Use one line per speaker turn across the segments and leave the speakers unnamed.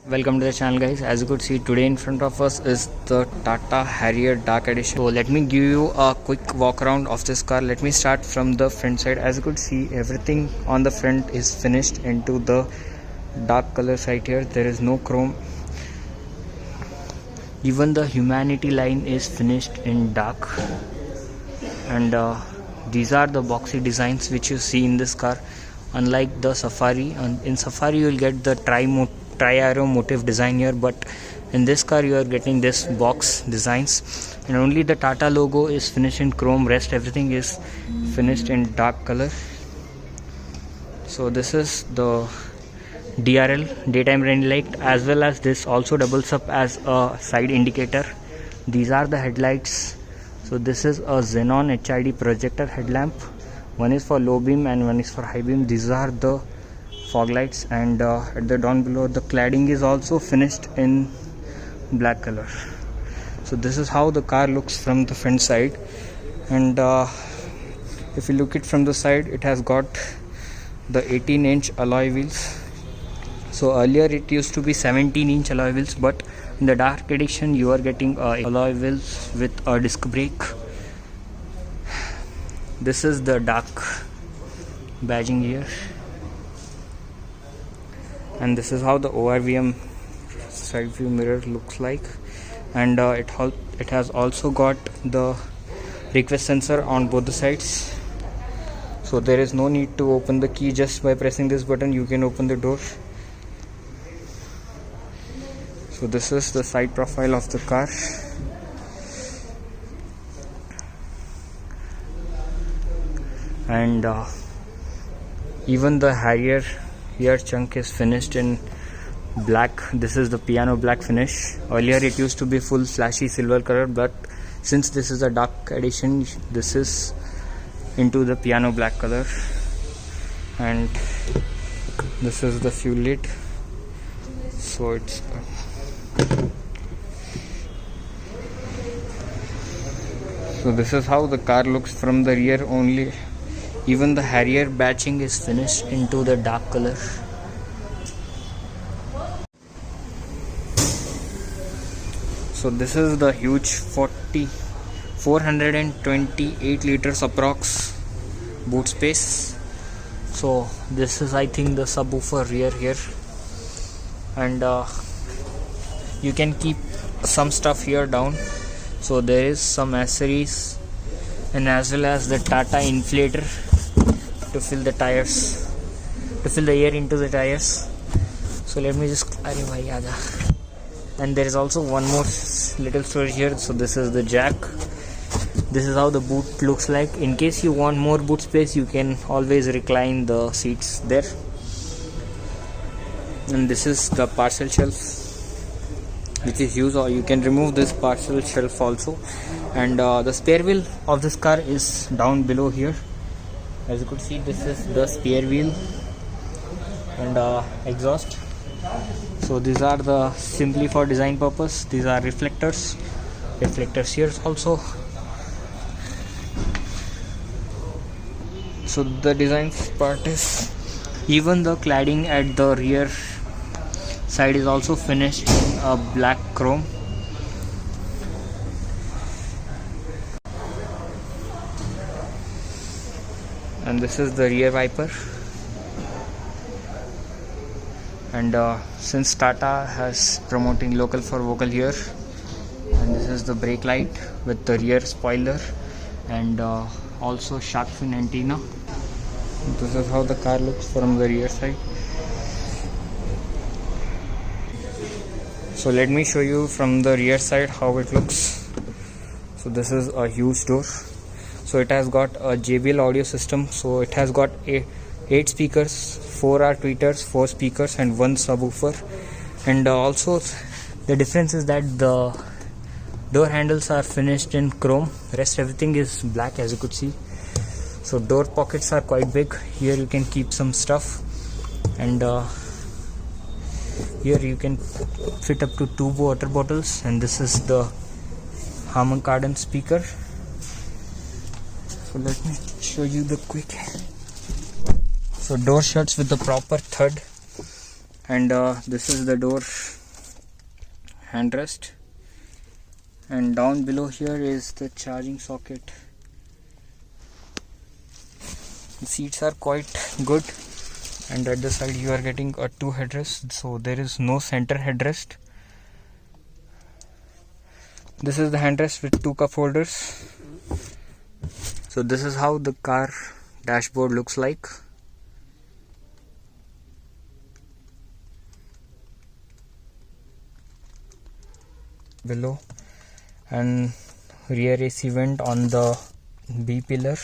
Welcome to the channel, guys. As you could see, today in front of us is the Tata Harrier Dark Edition. So let me give you a quick walk around of this car. Let me start from the front side. As you could see, everything on the front is finished into the dark color side here. There is no chrome. Even the Humanity line is finished in dark. And these are the boxy designs which you see in this car. Unlike the Safari, in Safari you will get the tri-arrow motif design here, but in this car you are getting this box designs, and only the Tata logo is finished in chrome. Rest everything is finished in dark color. So this is the DRL, daytime running light, as well as this also doubles up as a side indicator. These are the headlights. So this is a Xenon HID projector headlamp. One is for low beam and one is for high beam. These are the fog lights, and at the down below the cladding is also finished in black color. So this is how the car looks from the front side, and if you look it from the side, it has got the 18-inch alloy wheels. So earlier it used to be 17-inch alloy wheels, but in the Dark Edition you are getting alloy wheels with a disc brake. This is the dark badging here, and this is how the ORVM side view mirror looks like. And it has also got the request sensor on both the sides, so there is no need to open the key. Just by pressing this button you can open the door. So this is the side profile of the car. And even the Harrier here chunk is finished in black. This is the piano black finish. Earlier it used to be full flashy silver color, but since this is a dark edition, this is into the piano black color. And this is the fuel lid. So it's so this is how the car looks from the rear only. Even the Harrier batching is finished into the dark color. So this is the huge 428 liters approx boot space. So this is, I think, the subwoofer rear here, and you can keep some stuff here down. So there is some accessories, and as well as the Tata inflator to fill the tires, to fill the air into the tires. So let me just, and there is also one more little storage here. So this is the jack. This is how the boot looks like. In case you want more boot space, you can always recline the seats there. And this is the parcel shelf which is used, or you can remove this parcel shelf also. And the spare wheel of this car is down below here. As you could see, this is the spare wheel and exhaust. So these are the, simply for design purpose, these are reflectors here also. So the design part is, even the cladding at the rear side is also finished in a black chrome. And this is the rear wiper. And since Tata has promoting local for vocal here, and this is the brake light with the rear spoiler, and also shark fin antenna. This is how the car looks from the rear side. So let me show you from the rear side how it looks. So this is a huge door. So it has got a JBL audio system. So it has got 8 speakers, 4 are tweeters, 4 speakers, and 1 subwoofer. And also the difference is that the door handles are finished in chrome. Rest everything is black, as you could see. So door pockets are quite big. Here you can keep some stuff, and here you can fit up to 2 water bottles. And this is the Harman Kardon speaker. So let me show you the quick. So door shuts with the proper thud, And this is the door handrest, and down below here is the charging socket. The seats are quite good, and at the side you are getting a 2 headrests, so there is no center headrest. This is the handrest with 2 cup holders. So this is how the car dashboard looks like. Below, and rear AC vent on the B pillar,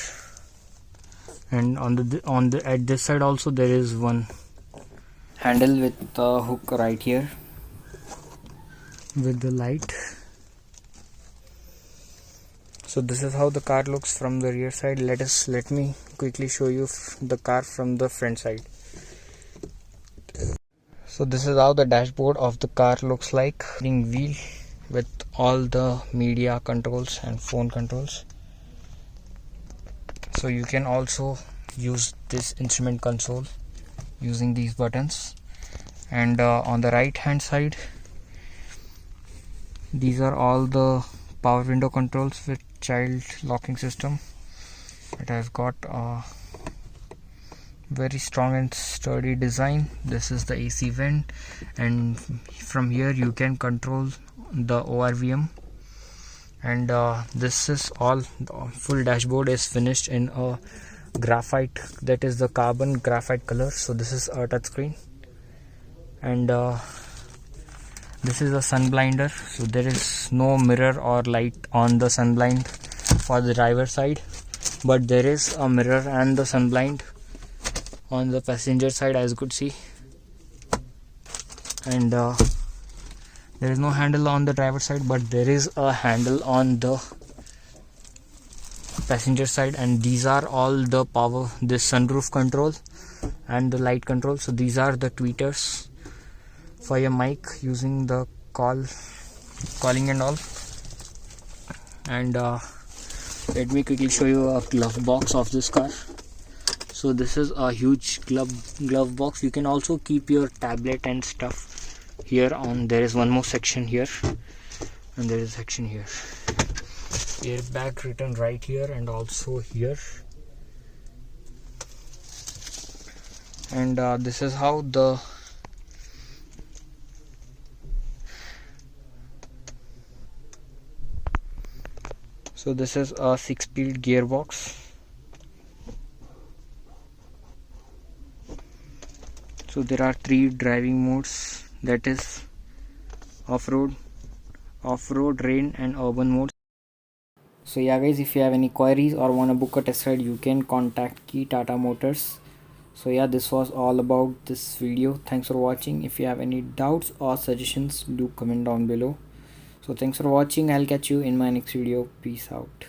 and on the at this side also there is one handle with the hook right here with the light. So this is how the car looks from the rear side. Let me quickly show you the car from the front side. So this is how the dashboard of the car looks like. Wheel with all the media controls and phone controls. So you can also use this instrument console using these buttons. And on the right hand side, these are all the power window controls with child locking system. It has got a very strong and sturdy design. This is the AC vent, and from here you can control the ORVM. And this is all. The full dashboard is finished in a graphite, that is the carbon graphite color. So this is a touchscreen, and this is a sun blinder. So there is no mirror or light on the sun blind for the driver side, but there is a mirror and the sun blind on the passenger side, as you could see. And there is no handle on the driver side, but there is a handle on the passenger side. And these are all the power, this sunroof control and the light control. So these are the tweeters for your mic using the calling and all. And let me quickly show you a glove box of this car. So this is a huge glove box. You can also keep your tablet and stuff here on. There is one more section here, and there is a section here. Airbag written right here and also here. And this is how the so this is a 6-speed gearbox. So there are 3 driving modes, that is off-road, rain and urban modes. So yeah guys, if you have any queries or want to book a test ride, you can contact Ki Tata Motors. So yeah, this was all about this video. Thanks for watching. If you have any doubts or suggestions, do comment down below. So thanks for watching. I'll catch you in my next video. Peace out.